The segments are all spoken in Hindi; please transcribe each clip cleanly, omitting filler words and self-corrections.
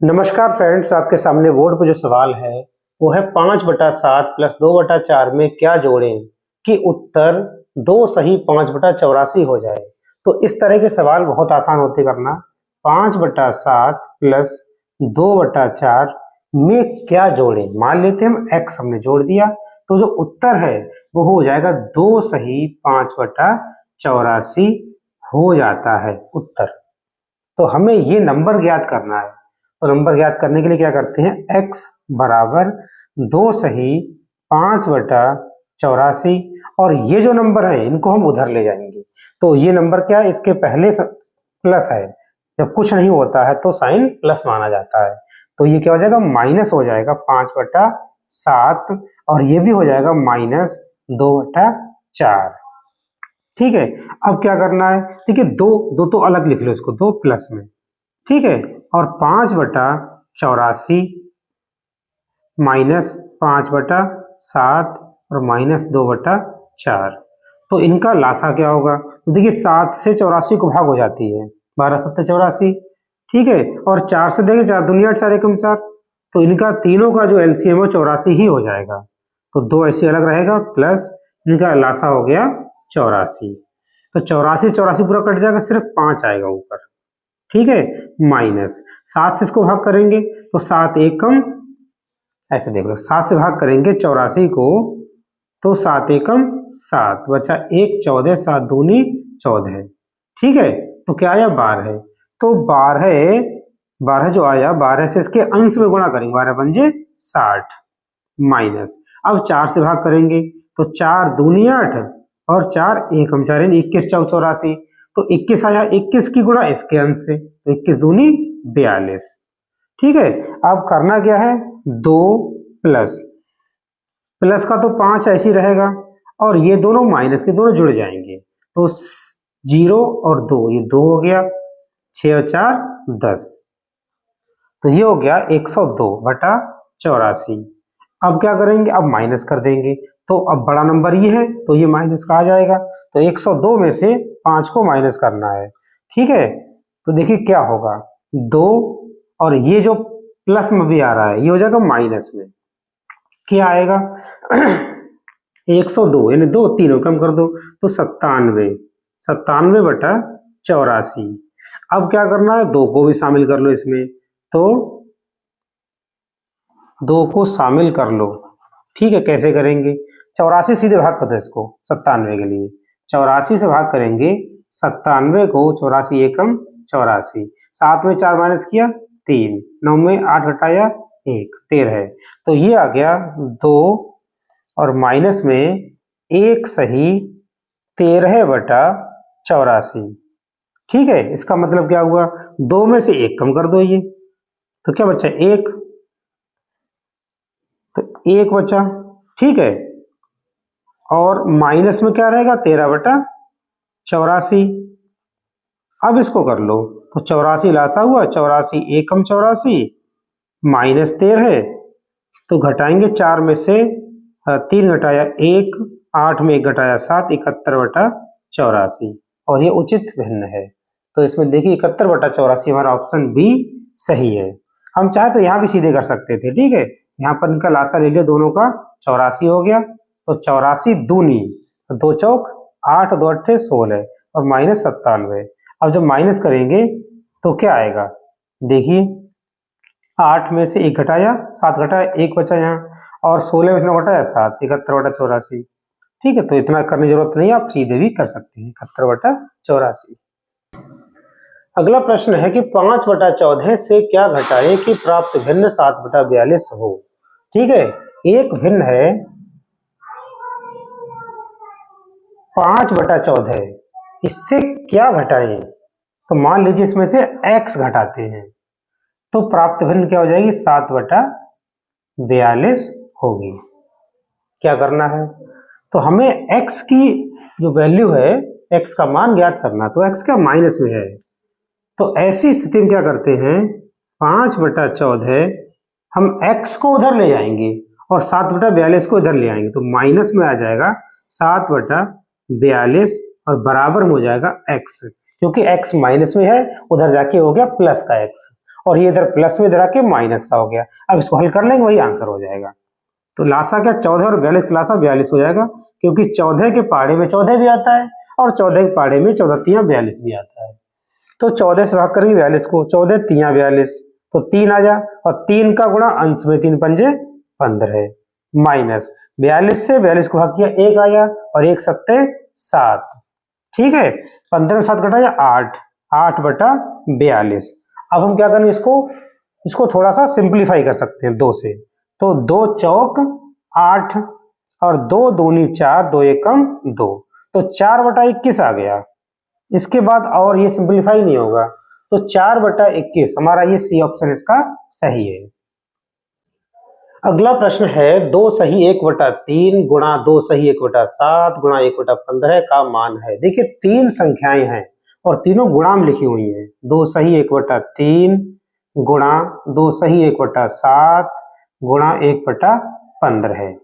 नमस्कार फ्रेंड्स, आपके सामने बोर्ड पर जो सवाल है वो है 5/7 प्लस 2/4 में क्या जोड़ें कि उत्तर 2 सही 5/84 हो जाए। तो इस तरह के सवाल बहुत आसान होते करना। 5/7 प्लस 2/4 में क्या जोड़ें, मान लेते हैं हम x हमने जोड़ दिया तो जो उत्तर है वो हो जाएगा 2 सही 5/84 हो जाता है उत्तर। तो हमें ये नंबर ज्ञात करना है। तो नंबर ज्ञात करने के लिए क्या करते हैं, x बराबर 2 सही 5/84 और ये जो नंबर है इनको हम उधर ले जाएंगे। तो ये नंबर क्या है, इसके पहले प्लस है, जब कुछ नहीं होता है तो साइन प्लस माना जाता है। तो ये क्या हो जाएगा, माइनस हो जाएगा 5/7 और ये भी हो जाएगा -2/4। ठीक है, अब क्या करना है, देखिए दो दो तो अलग लिख लो इसको, 2 प्लस में, ठीक है, और 5/84 माइनस 5/7 और -2/4। तो इनका लासा क्या होगा, तो देखिए 7 से 84 को भाग हो जाती है, 12 7 84, ठीक है, और 4 से देंगे 4 दूनी 8 4 एकम 4, तो इनका तीनों का जो एलसीएम है 84 ही हो जाएगा। तो 2 ऐसे अलग रहेगा, प्लस इनका लासा हो गया 84। तो 84 84 पूरा कट जाएगा, सिर्फ 5 आएगा ऊपर, ठीक है, माइनस 7 से इसको भाग करेंगे तो 7 एकम, ऐसे देख लो 7 से भाग करेंगे 84 को तो 7 एकम 7 बचा 1 14 7 दूनी 14, ठीक है, तो क्या आया 12। तो 12 जो आया, 12 से इसके अंश में गुणा करेंगे, 12 पंजे 60 माइनस, अब 4 से भाग करेंगे तो 4 दूनी 8 और 4 एकम 4 यानी 21 4 84, तो 21 आया, 21 की गुणा इसके अंश से, तो 21 दूनी 42, ठीक है। अब करना क्या है, 2 प्लस प्लस का तो 5 ऐसे ही रहेगा और ये दोनों माइनस के दोनों जुड़ जाएंगे, तो 0 और 2 ये 2 हो गया, 6 और 4 10, तो ये हो गया 102/84। अब क्या करेंगे, अब माइनस कर देंगे, तो अब बड़ा नंबर ये है तो ये माइनस का आ जाएगा, तो 102 में से 5 को माइनस करना है, ठीक है। तो देखिए क्या होगा, 2 और ये जो प्लस में भी आ रहा है ये हो जाएगा माइनस में, क्या आएगा 102 यानी 2 तीनों कम कर दो तो 97/84। अब क्या करना है, 2 को भी शामिल कर लो इसमें, तो 2 को शामिल कर लो, ठीक है। कैसे करेंगे, 84 सीधे भाग कर दो इसको 97 के लिए, 84 से भाग करेंगे 97 को, 84 एकम 84, 7 में 4 माइनस किया 3, 9 में 8 घटाया 1 13, तो ये आ गया 2 और माइनस में 1 सही 13/84, ठीक है। इसका मतलब क्या हुआ, 2 में से 1 कम कर दो, ये तो क्या बचा 1, तो 1 बचा, ठीक है, और माइनस में क्या रहेगा 13/84। अब इसको कर लो तो 84 लासा हुआ, 84 एकम 84 माइनस 13, तो घटाएंगे 4 में से 3 घटाया 1, 8 में 1 घटाया 7, 71/84 और ये उचित भिन्न है। तो इसमें देखिए 71/84 हमारा ऑप्शन बी सही है। हम चाहे तो यहाँ भी सीधे कर सकते थे, ठीक है, यहाँ पर इनका लासा ले लिया दोनों का, 84 हो गया, तो 84 दूनी 2 चौक 8 2 अट्ठे 16 और -97। अब जब माइनस करेंगे तो क्या आएगा, देखिए 8 में से 1 घटाया 7 घटाया 1 बचा यहाँ, और 16 में से 9 घटाया 7, 71/84, ठीक है। तो इतना करने की जरूरत नहीं, आप सीधे भी कर सकते हैं 71/84। अगला प्रश्न है कि 5/14 से क्या घटाएं कि प्राप्त भिन्न 7/42 हो, ठीक है। एक भिन्न है 5/14, इससे क्या घटाएं, तो मान लीजिए इसमें से x घटाते हैं तो प्राप्त भिन्न क्या हो जाएगी 7/42 होगी। क्या करना है, तो हमें x की जो वैल्यू है, x का मान ज्ञात करना, तो x क्या माइनस में है, तो ऐसी स्थिति में क्या करते हैं 5/14 हम x को उधर ले जाएंगे और 7/42 को इधर ले आएंगे, तो माइनस में आ जाएगा 7/42 और बराबर में हो जाएगा x, क्योंकि x माइनस में है, उधर जाके हो गया प्लस का x, और ये इधर प्लस में इधर आके माइनस का हो गया। अब इसको हल कर लेंगे, वही आंसर हो जाएगा। तो लासा क्या 14 और 42 लासा 42 हो जाएगा, क्योंकि 14 के पहाड़े में 14 भी आता है और 14 के पहाड़े में 14 तियां 42 भी आता है। तो 14 से भाग करेंगे 42 को, 14 तियां 42 तो 3 आ जा, और 3 का गुणा अंश में 3 पंजे 15 माइनस 42 से 42 को भाग किया 1 आया और 1 सत्ते 7। ठीक है, 15 में 7 घटा जा 8, 8 बटा 42। अब हम क्या करेंगे, इसको थोड़ा सा सिंप्लीफाई कर सकते हैं 2 से। तो 2 चौक 8 और 2 दूनी 4, 2 एकम 2, तो 4 बटा 21 आ गया। इसके बाद और ये सिंप्लीफाई नहीं होगा, तो 4 बटा 21 हमारा ये सी ऑप्शन इसका सही है। अगला प्रश्न है 2 सही 1 बटा 3 गुणा 2 सही 1 बटा 7 गुणा 1 बटा 15 का मान है। देखिए 3 संख्याएं हैं और तीनों गुणा में लिखी हुई हैं। 2 सही 1 बटा 3 गुणा 2 सही 1 बटा 7 गुणा 1 बटा 15 है।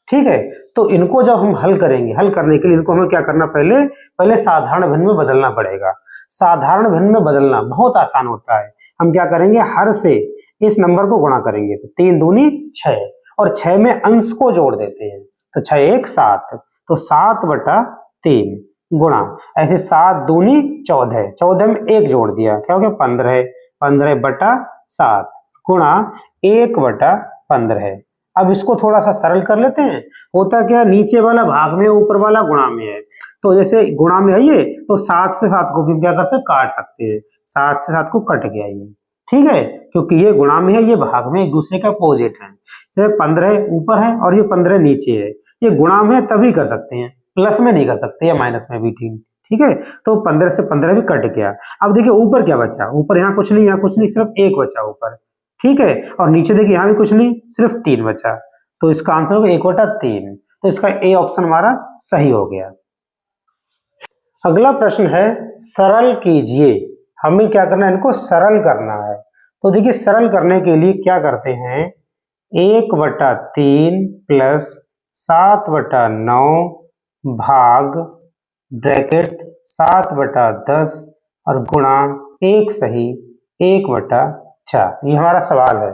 ठीक है, तो इनको जब हम हल करेंगे, हल करने के लिए इनको हमें क्या करना, पहले साधारण भिन्न में बदलना पड़ेगा। साधारण भिन्न में बदलना बहुत आसान होता है। हम क्या करेंगे, हर से इस नंबर को गुणा करेंगे, तो 3 दूनी 6 और 6 में अंश को जोड़ देते हैं, तो 6 1 7, तो 7 बटा 3 गुणा ऐसे 7 दूनी 14, 14 में 1 जोड़ दिया, क्या हो गया 15, 15 बटा 7 गुणा 1 बटा 15। अब इसको थोड़ा सा सरल कर लेते हैं। होता क्या, नीचे वाला भाग में ऊपर वाला गुणा में है, तो जैसे गुणा में है ये, तो 7 से 7 को भी क्या करते हैं, काट सकते हैं। 7 से 7 को कट गया ये, ठीक है, क्योंकि ये गुणा में है, ये भाग में, एक दूसरे का अपोजिट है। जैसे 15 ऊपर है और ये 15 नीचे है, ये गुणा में है तभी कर सकते हैं, प्लस में नहीं कर सकते या माइनस में भी। ठीक है, तो 15 से 15 भी कट गया। अब देखिए ऊपर क्या बचा, ऊपर यहाँ कुछ नहीं, यहाँ कुछ नहीं, सिर्फ 1 बचा ऊपर। ठीक है, और नीचे देखिए यहाँ भी कुछ नहीं, सिर्फ 3 बचा, तो इसका आंसर होगा 1 बटा 3। तो इसका ए ऑप्शन हमारा सही हो गया। अगला प्रश्न है सरल कीजिए। हमें क्या करना है, इनको सरल करना है। तो देखिए सरल करने के लिए क्या करते हैं, 1 बटा 3 प्लस 7 बटा 9 भाग ब्रैकेट 7 बटा 10 और गुणा 1 सही 1 बटा 4। ये हमारा सवाल है।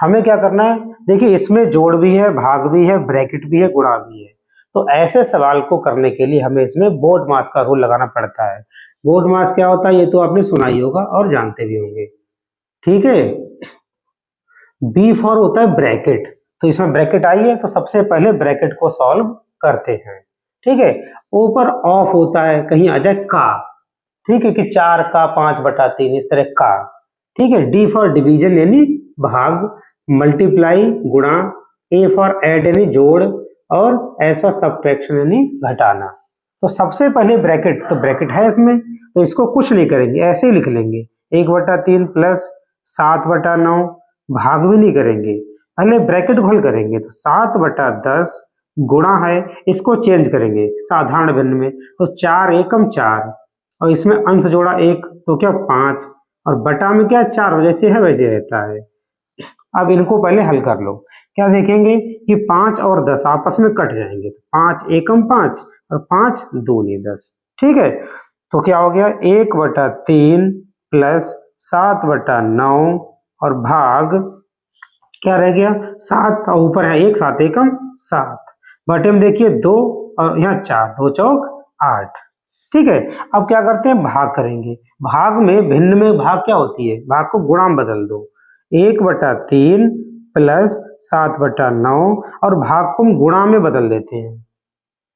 हमें क्या करना है, देखिए इसमें जोड़ भी है, भाग भी है, ब्रैकेट भी है, गुणा भी है। तो ऐसे सवाल को करने के लिए हमें इसमें बोर्ड मास का रूल लगाना पड़ता है। बोर्ड मास क्या होता है, ये तो आपने सुना ही होगा और जानते भी होंगे। ठीक है, बी फॉर होता है ब्रैकेट, तो इसमें ब्रैकेट आई है, तो सबसे पहले ब्रैकेट को सॉल्व करते हैं। ठीक है, ऊपर ऑफ होता है, कहीं आ जाए का, ठीक है, कि 4 का 5 बटा 3 इस तरह का। ठीक है, डी फॉर डिवीजन यानी भाग, मल्टीप्लाई गुणा, ए फॉर ऐड यानी जोड़, और एस फॉर सब्ट्रैक्शन यानी घटाना। तो सबसे पहले ब्रैकेट, तो ब्रैकेट है इसमें, तो इसको कुछ नहीं करेंगे, ऐसे ही लिख लेंगे 1 बटा 3 प्लस 7 बटा 9, भाग भी नहीं करेंगे, पहले ब्रैकेट को हल करेंगे। तो 7 बटा 10 गुणा है, इसको चेंज करेंगे साधारण भिन्न में, तो 4 एकम 4 और इसमें अंश जोड़ा 1, तो क्या 5, और बटा में क्या 4 जैसे है वैसे रहता है। अब इनको पहले हल कर लो। क्या देखेंगे कि 5 और 10 आपस में कट जाएंगे, तो 5 एकम 5 और 5 दूनी 10। ठीक है, तो क्या हो गया 1 बटा 3 प्लस 7 बटा 9 और भाग क्या रह गया 7, और ऊपर है 1, 7 एकम 7, बटे में देखिए 2 और यहाँ 4, 2 चौक 8। ठीक है, अब क्या करते हैं, भाग करेंगे। भाग में, भिन्न में भाग क्या होती है, भाग को गुणा में बदल दो, 1 बटा 3 प्लस 7 बटा 9 और भाग को हम गुणा में बदल देते हैं,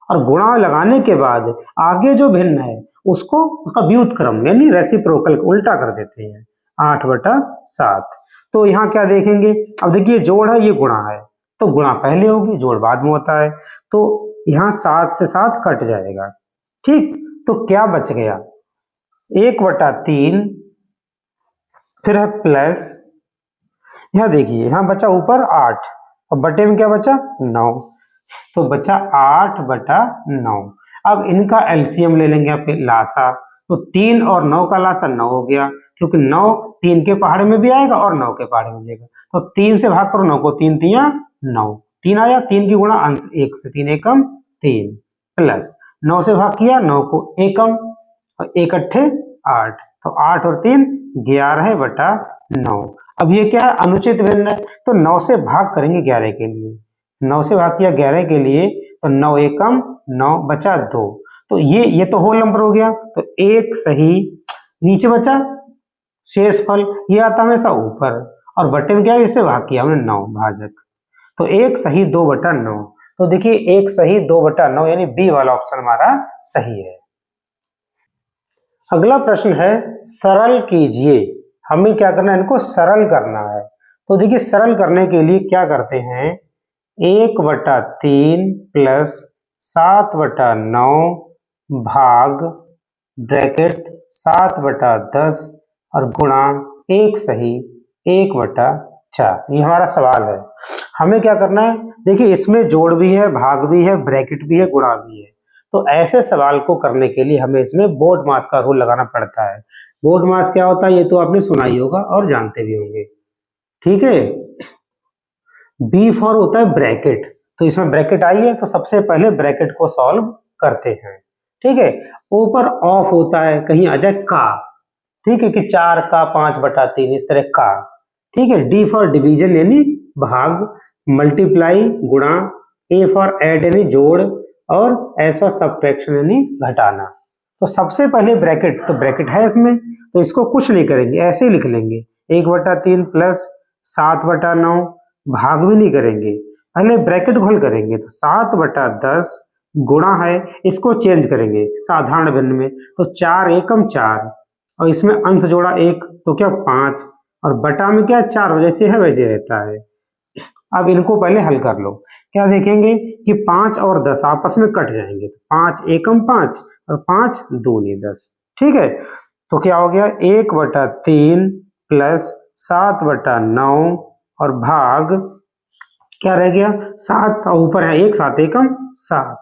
और गुणा लगाने के बाद आगे जो भिन्न है उसको उसका व्युत्क्रम यानी रेसिप्रोकल उल्टा कर देते हैं, 8 बटा 7। तो यहाँ क्या देखेंगे, अब देखिए जोड़ है, ये गुणा है, तो गुणा पहले होगी, जोड़ बाद में होता है, तो यहाँ 7 से 7 कट जाएगा। ठीक, तो क्या बच गया 1 बटा 3, फिर है प्लस, यहाँ देखिए यहाँ बचा ऊपर 8 और बटे में क्या बचा 9, तो बचा 8 बटा 9। अब इनका एलसीएम ले लेंगे आप लासा, तो 3 और 9 का लासा 9 हो गया, क्योंकि 9 3 के पहाड़े में भी आएगा और 9 के पहाड़े में जाएगा, तो 3 से भाग करो 9 को, 3 तियां 9, 3 आया, 3 की गुणा अंश 1 से 3 एकम 3 प्लस 9 से भाग किया 9 को एकम और 1 अट्ठे 8, तो 8 और 3 11 बटा 9। अब ये क्या है, अनुचित भिन्न है, तो 9 से भाग करेंगे 11 के लिए। 9 से भाग किया 11 के लिए, तो 9 एकम 9 बचा 2, तो ये तो होल नंबर हो गया, तो एक सही, नीचे बचा शेषफल, ये आता हमेशा ऊपर, और बटे में क्या है, इससे भाग किया हमने 9 भाजक, तो एक सही 2/9। तो देखिए एक सही 2/9 यानी बी वाला ऑप्शन हमारा सही है। अगला प्रश्न है सरल कीजिए, हमें क्या करना है, इनको सरल करना है। तो देखिए सरल करने के लिए क्या करते हैं, 1/3 प्लस 7/9 भाग ब्रैकेट 7/10 और गुणा एक सही 1/4, ये हमारा सवाल है। हमें क्या करना है, देखिए इसमें जोड़ भी है, भाग भी है, ब्रैकेट भी है, गुणा भी है, तो ऐसे सवाल को करने के लिए हमें इसमें बोर्ड मास का रूल लगाना पड़ता है। बोर्ड मास क्या होता है ये तो आपने सुना ही होगा और जानते भी होंगे, ठीक है। बी फॉर होता है ब्रैकेट, तो इसमें ब्रैकेट आई है तो सबसे पहले ब्रैकेट को सॉल्व करते हैं, ठीक है। ऊपर ऑफ होता है, कहीं आ जाए का, ठीक है, कि 4 का 5/3 इस तरह का, ठीक है। डी फॉर डिवीजन यानी भाग, मल्टीप्लाई गुणा, ए फॉर ऐड यानी जोड़, और एस फॉर सब्ट्रैक्शन यानी घटाना। तो सबसे पहले ब्रैकेट, तो ब्रैकेट है इसमें, तो इसको कुछ नहीं करेंगे, ऐसे ही लिख लेंगे 1/3 प्लस 7/9, भाग भी नहीं करेंगे, पहले ब्रैकेट को हल करेंगे, तो 7/10 गुणा है, इसको चेंज करेंगे साधारण भिन्न में, तो 4 एकम 4, और इसमें अंश जोड़ा 1 तो क्या 5, और बटा में क्या 4 जैसे है वैसे रहता है। अब इनको पहले हल कर लो, क्या देखेंगे कि 5 और 10 आपस में कट जाएंगे, तो 5 एकम 5 और 5 दूनी 10, ठीक है। तो क्या हो गया 1/3 प्लस 7/9 और भाग क्या रह गया 7, और ऊपर है 1, 7 एकम 7,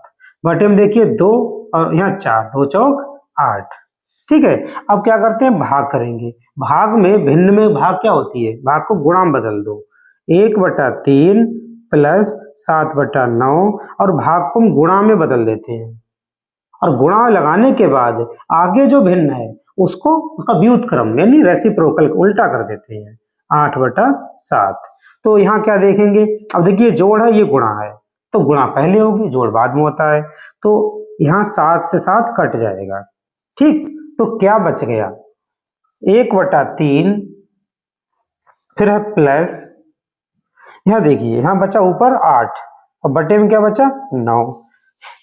बटे में देखिए 2 और यहाँ 4, 2 चौक 8, ठीक है। अब क्या करते हैं, भाग करेंगे, भाग में भिन्न में भाग क्या होती है, भाग को गुणा में बदल दो, 1/3 प्लस 7/9 और भाग को हम गुणा में बदल देते हैं, और गुणा लगाने के बाद आगे जो भिन्न है उसको उसका व्युत्क्रम यानी रेसिप्रोकल उल्टा कर देते हैं, 8/7। तो यहाँ क्या देखेंगे, अब देखिए जोड़ है ये गुणा है, तो गुणा पहले होगी जोड़ बाद में होता है, तो यहाँ 7 से 7 कट जाएगा, ठीक। तो क्या बच गया 1/3, फिर है प्लस, यहाँ देखिए यहाँ बचा ऊपर 8 और बटे में क्या बचा 9,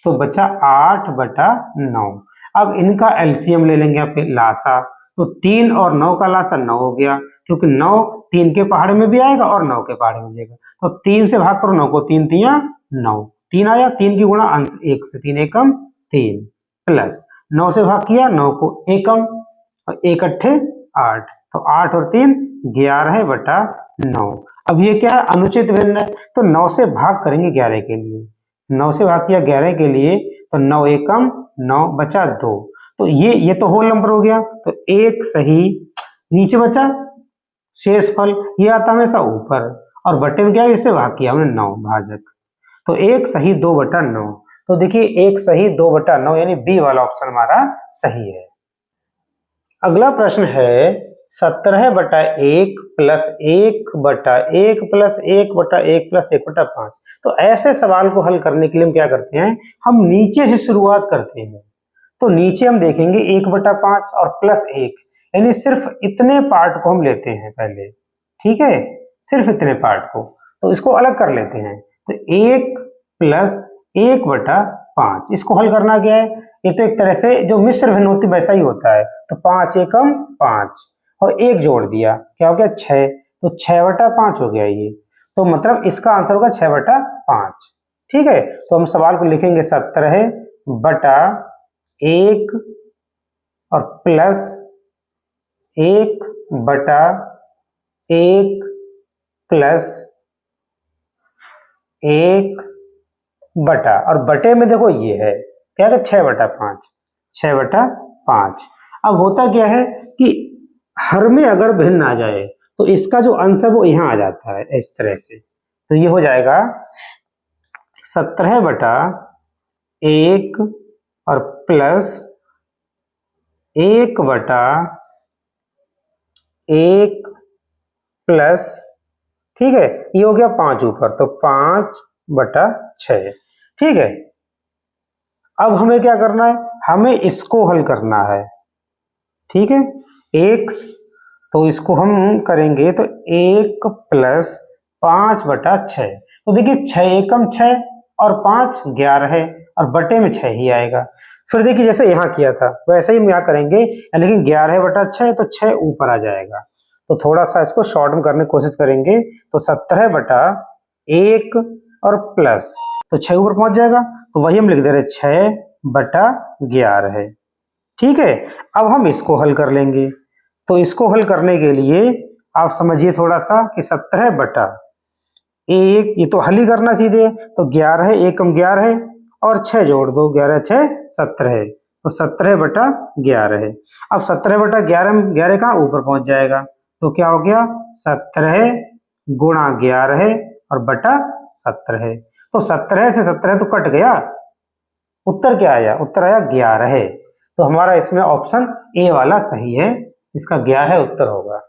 तो बचा 8/9। अब इनका एलसीएम ले लेंगे आपके लासा, तो 3 और 9 का लासा 9 हो गया, क्योंकि 9 3 के पहाड़े में भी आएगा और 9 के पहाड़े में भी आएगा, तो 3 से भाग करो 9 को, 3 3 9, 3 आया, 3 की गुणा अंश 1 से, 3 एकम 3 प्लस 9 से भाग किया 9 को एकम और 1 अट्ठे 8, तो 8 और 3 11/9। अब ये क्या है, अनुचित भिन्न है, तो 9 से भाग करेंगे 11 के लिए, 9 से भाग किया 11 के लिए, तो 9 एकम 9 बचा 2, तो ये तो होल नंबर हो गया, तो एक सही, नीचे बचा शेषफल, ये आता हमेशा ऊपर, और बटे में क्या है, इसे भाग किया हमने 9 भाजक, तो एक सही 2/9। तो देखिए एक सही 2/9 यानी बी वाला ऑप्शन हमारा सही है। अगला प्रश्न है 17/1 प्लस 1/1 प्लस 1/1 प्लस 1/5। तो ऐसे सवाल को हल करने के लिए हम क्या करते हैं, हम नीचे से शुरुआत करते हैं, तो नीचे हम देखेंगे 1/5 और प्लस 1, यानी सिर्फ इतने पार्ट को हम लेते हैं पहले, ठीक है, सिर्फ इतने पार्ट को, तो इसको अलग कर लेते हैं, तो 1 प्लस 1/5, इसको हल करना क्या है, ये तो एक तरह से जो मिश्र भिन्न होती वैसा ही होता है, तो 5 एकम 5 और 1 जोड़ दिया, क्या हो गया 6, तो 6/5 हो गया ये, तो मतलब इसका आंसर होगा 6/5, ठीक है। तो हम सवाल को लिखेंगे 17/1 और प्लस 1/1 प्लस 1 बटा, और बटे में देखो ये है क्या है 6/5, 6/5। अब होता क्या है कि हर में अगर भिन्न आ जाए तो इसका जो अंश है वो यहाँ आ जाता है इस तरह से, तो ये हो जाएगा 17/1 और प्लस 1/1 प्लस, ठीक है, ये हो गया 5 ऊपर, तो 5/6। ठीक है, अब हमें क्या करना है, हमें इसको हल करना है। ठीक है, x, तो इसको हम करेंगे तो 1 + 5/6। तो देखिए 6 एकम 6 और 5 11 है, और बटे में 6 ही आएगा। फिर देखिए जैसे यहाँ किया था वैसे ही हम यहाँ करेंगे, लेकिन 11/6 तो 6 ऊपर आ जाएगा। तो थोड़ा सा इसको शॉर्ट में करने की कोशिश करेंगे, तो 17/1 और प्लस, तो 6 ऊपर पहुंच जाएगा, तो वही हम लिख दे रहे 6/11 है। ठीक है, अब हम इसको हल कर लेंगे। तो इसको हल करने के लिए आप समझिए थोड़ा सा कि 17/1, ये तो हल ही करना सीधे, तो 11 है, 1 कम 11 है, और 6 जोड़ दो, 11 6 17 है, तो 17/11 है। अब 17/11 में 11 कहाँ ऊपर पहुंच जाएगा, तो क्या हो गया 17 गुणा 11 है और बटा 17 है। तो 17 से 17 तो कट गया, उत्तर क्या आया, उत्तर आया 11 है। तो हमारा इसमें ऑप्शन ए वाला सही है, इसका 11 उत्तर होगा।